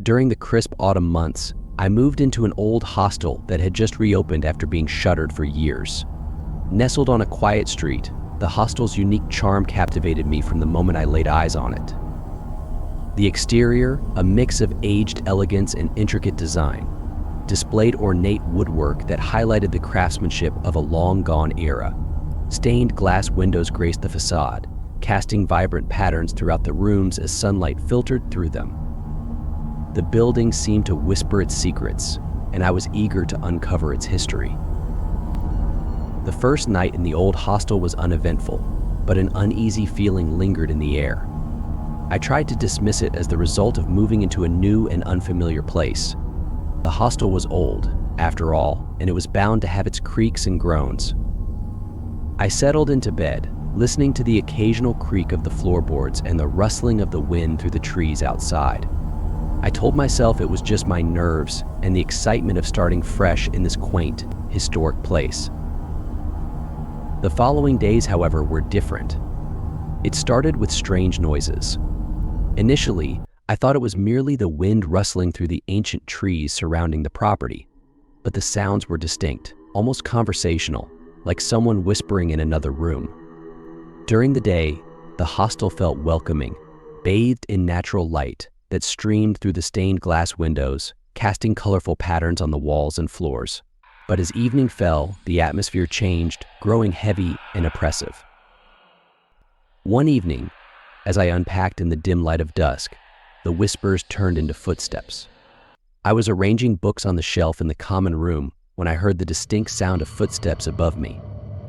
During the crisp autumn months, I moved into an old hostel that had just reopened after being shuttered for years. Nestled on a quiet street, the hostel's unique charm captivated me from the moment I laid eyes on it. The exterior, a mix of aged elegance and intricate design, displayed ornate woodwork that highlighted the craftsmanship of a long-gone era. Stained glass windows graced the facade, casting vibrant patterns throughout the rooms as sunlight filtered through them. The building seemed to whisper its secrets, and I was eager to uncover its history. The first night in the old hostel was uneventful, but an uneasy feeling lingered in the air. I tried to dismiss it as the result of moving into a new and unfamiliar place. The hostel was old, after all, and it was bound to have its creaks and groans. I settled into bed, listening to the occasional creak of the floorboards and the rustling of the wind through the trees outside. I told myself it was just my nerves and the excitement of starting fresh in this quaint, historic place. The following days, however, were different. It started with strange noises. Initially, I thought it was merely the wind rustling through the ancient trees surrounding the property, but the sounds were distinct, almost conversational, like someone whispering in another room. During the day, the hostel felt welcoming, bathed in natural light that streamed through the stained glass windows, casting colorful patterns on the walls and floors. But as evening fell, the atmosphere changed, growing heavy and oppressive. One evening, as I unpacked in the dim light of dusk, the whispers turned into footsteps. I was arranging books on the shelf in the common room when I heard the distinct sound of footsteps above me.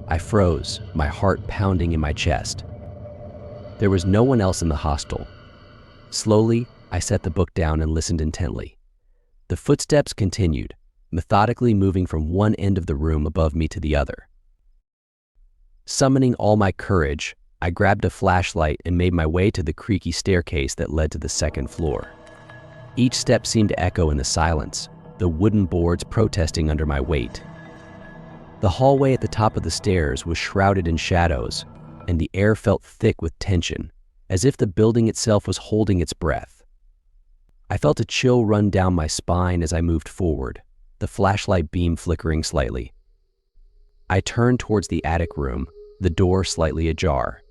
I froze, my heart pounding in my chest. There was no one else in the hostel. Slowly, I set the book down and listened intently. The footsteps continued, methodically moving from one end of the room above me to the other. Summoning all my courage, I grabbed a flashlight and made my way to the creaky staircase that led to the second floor. Each step seemed to echo in the silence, the wooden boards protesting under my weight. The hallway at the top of the stairs was shrouded in shadows, and the air felt thick with tension, as if the building itself was holding its breath. I felt a chill run down my spine as I moved forward, the flashlight beam flickering slightly. I turned towards the attic room, the door slightly ajar.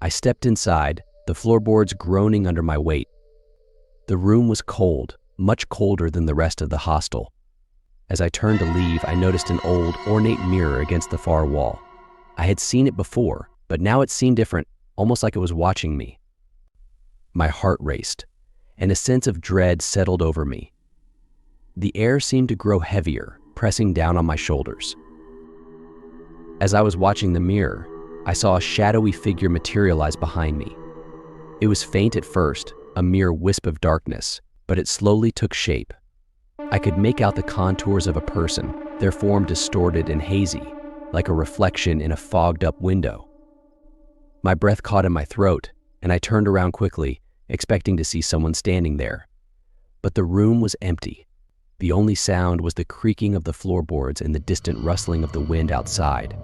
I stepped inside, the floorboards groaning under my weight. The room was cold, much colder than the rest of the hostel. As I turned to leave, I noticed an old, ornate mirror against the far wall. I had seen it before, but now it seemed different, almost like it was watching me. My heart raced, and a sense of dread settled over me. The air seemed to grow heavier, pressing down on my shoulders. As I was watching the mirror, I saw a shadowy figure materialize behind me. It was faint at first, a mere wisp of darkness, but it slowly took shape. I could make out the contours of a person, their form distorted and hazy, like a reflection in a fogged-up window. My breath caught in my throat, and I turned around quickly, expecting to see someone standing there. But the room was empty. The only sound was the creaking of the floorboards and the distant rustling of the wind outside.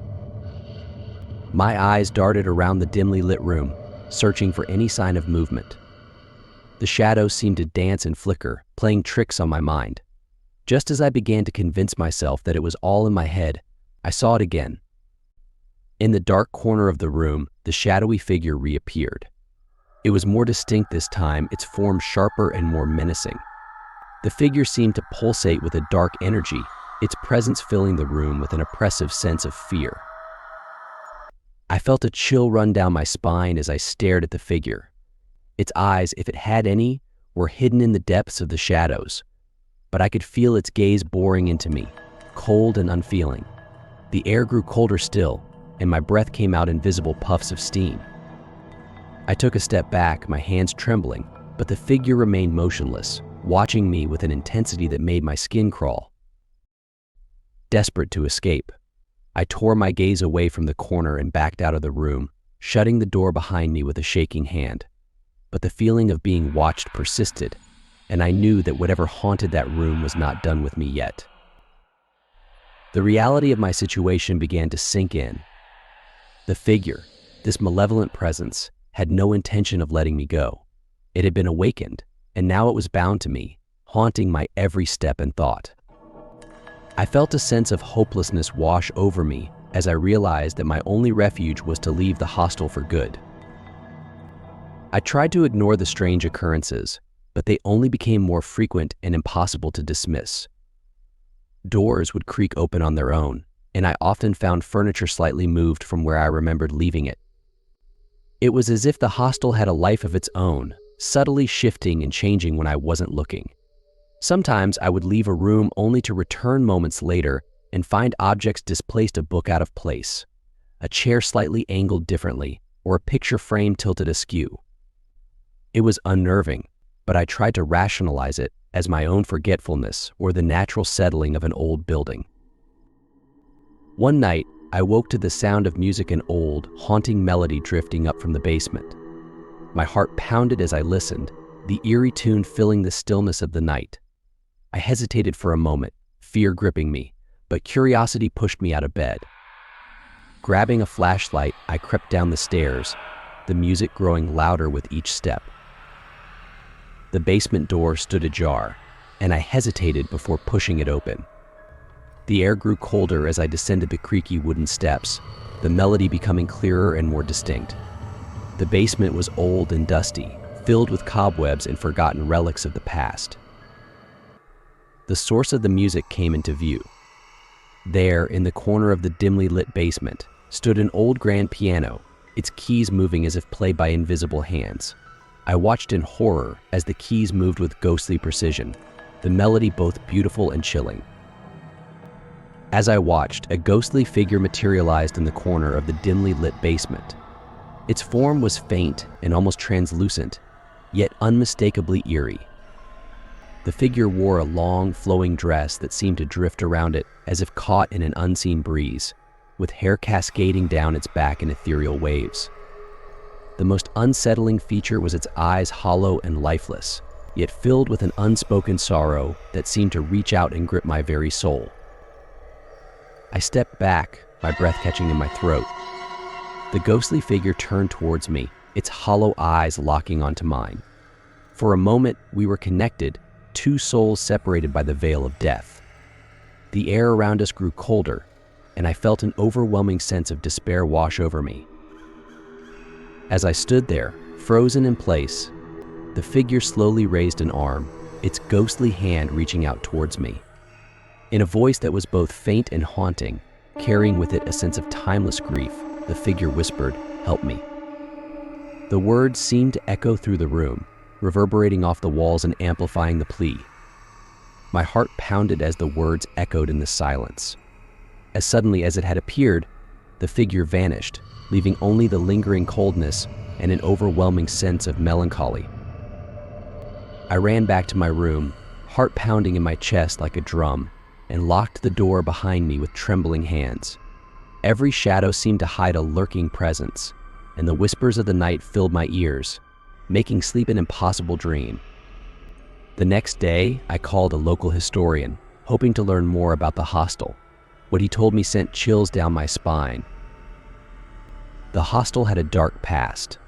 My eyes darted around the dimly lit room, searching for any sign of movement. The shadows seemed to dance and flicker, playing tricks on my mind. Just as I began to convince myself that it was all in my head, I saw it again. In the dark corner of the room, the shadowy figure reappeared. It was more distinct this time, its form sharper and more menacing. The figure seemed to pulsate with a dark energy, its presence filling the room with an oppressive sense of fear. I felt a chill run down my spine as I stared at the figure. Its eyes, if it had any, were hidden in the depths of the shadows, but I could feel its gaze boring into me, cold and unfeeling. The air grew colder still, and my breath came out in visible puffs of steam. I took a step back, my hands trembling, but the figure remained motionless, watching me with an intensity that made my skin crawl. Desperate to escape, I tore my gaze away from the corner and backed out of the room, shutting the door behind me with a shaking hand. But the feeling of being watched persisted, and I knew that whatever haunted that room was not done with me yet. The reality of my situation began to sink in. The figure, this malevolent presence, had no intention of letting me go. It had been awakened, and now it was bound to me, haunting my every step and thought. I felt a sense of hopelessness wash over me as I realized that my only refuge was to leave the hostel for good. I tried to ignore the strange occurrences, but they only became more frequent and impossible to dismiss. Doors would creak open on their own, and I often found furniture slightly moved from where I remembered leaving it. It was as if the hostel had a life of its own, subtly shifting and changing when I wasn't looking. Sometimes I would leave a room only to return moments later and find objects displaced, a book out of place, a chair slightly angled differently, or a picture frame tilted askew. It was unnerving, but I tried to rationalize it as my own forgetfulness or the natural settling of an old building. One night, I woke to the sound of music, an old, haunting melody drifting up from the basement. My heart pounded as I listened, the eerie tune filling the stillness of the night. I hesitated for a moment, fear gripping me, but curiosity pushed me out of bed. Grabbing a flashlight, I crept down the stairs, the music growing louder with each step. The basement door stood ajar, and I hesitated before pushing it open. The air grew colder as I descended the creaky wooden steps, the melody becoming clearer and more distinct. The basement was old and dusty, filled with cobwebs and forgotten relics of the past. The source of the music came into view. There, in the corner of the dimly lit basement, stood an old grand piano, its keys moving as if played by invisible hands. I watched in horror as the keys moved with ghostly precision, the melody both beautiful and chilling. As I watched, a ghostly figure materialized in the corner of the dimly lit basement. Its form was faint and almost translucent, yet unmistakably eerie. The figure wore a long, flowing dress that seemed to drift around it as if caught in an unseen breeze, with hair cascading down its back in ethereal waves. The most unsettling feature was its eyes, hollow and lifeless, yet filled with an unspoken sorrow that seemed to reach out and grip my very soul. I stepped back, my breath catching in my throat. The ghostly figure turned towards me, its hollow eyes locking onto mine. For a moment, we were connected, two souls separated by the veil of death. The air around us grew colder, and I felt an overwhelming sense of despair wash over me. As I stood there, frozen in place, the figure slowly raised an arm, its ghostly hand reaching out towards me. In a voice that was both faint and haunting, carrying with it a sense of timeless grief, the figure whispered, "Help me." The words seemed to echo through the room, reverberating off the walls and amplifying the plea. My heart pounded as the words echoed in the silence. As suddenly as it had appeared, the figure vanished, leaving only the lingering coldness and an overwhelming sense of melancholy. I ran back to my room, heart pounding in my chest like a drum, and locked the door behind me with trembling hands. Every shadow seemed to hide a lurking presence, and the whispers of the night filled my ears, making sleep an impossible dream. The next day, I called a local historian, hoping to learn more about the hostel. What he told me sent chills down my spine. The hostel had a dark past.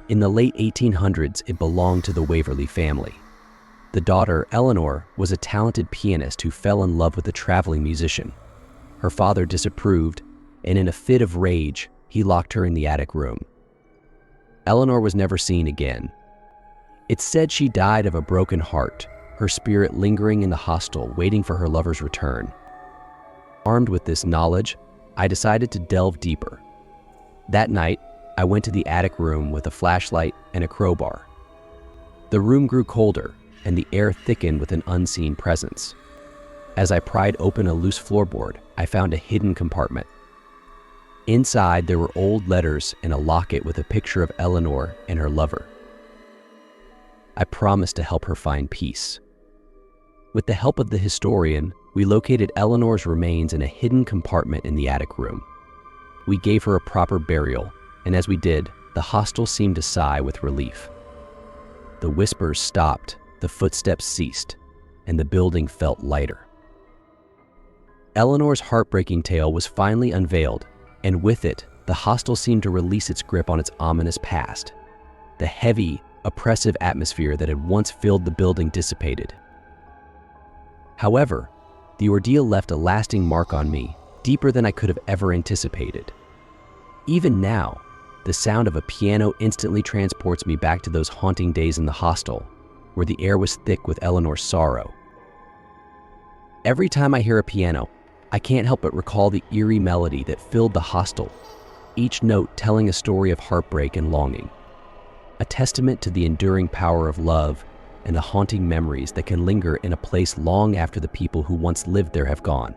In the late 1800s, it belonged to the Waverly family. The daughter, Eleanor, was a talented pianist who fell in love with a traveling musician. Her father disapproved, and in a fit of rage, he locked her in the attic room. Eleanor was never seen again. It's said she died of a broken heart, her spirit lingering in the hostel, waiting for her lover's return. Armed with this knowledge, I decided to delve deeper. That night, I went to the attic room with a flashlight and a crowbar. The room grew colder, and the air thickened with an unseen presence. As I pried open a loose floorboard, I found a hidden compartment. Inside, there were old letters and a locket with a picture of Eleanor and her lover. I promised to help her find peace. With the help of the historian, we located Eleanor's remains in a hidden compartment in the attic room. We gave her a proper burial, and as we did, the hostel seemed to sigh with relief. The whispers stopped, the footsteps ceased, and the building felt lighter. Eleanor's heartbreaking tale was finally unveiled, and with it, the hostel seemed to release its grip on its ominous past. The heavy, oppressive atmosphere that had once filled the building dissipated. However, the ordeal left a lasting mark on me, deeper than I could have ever anticipated. Even now, the sound of a piano instantly transports me back to those haunting days in the hostel, where the air was thick with Eleanor's sorrow. Every time I hear a piano, I can't help but recall the eerie melody that filled the hostel, each note telling a story of heartbreak and longing, a testament to the enduring power of love and the haunting memories that can linger in a place long after the people who once lived there have gone.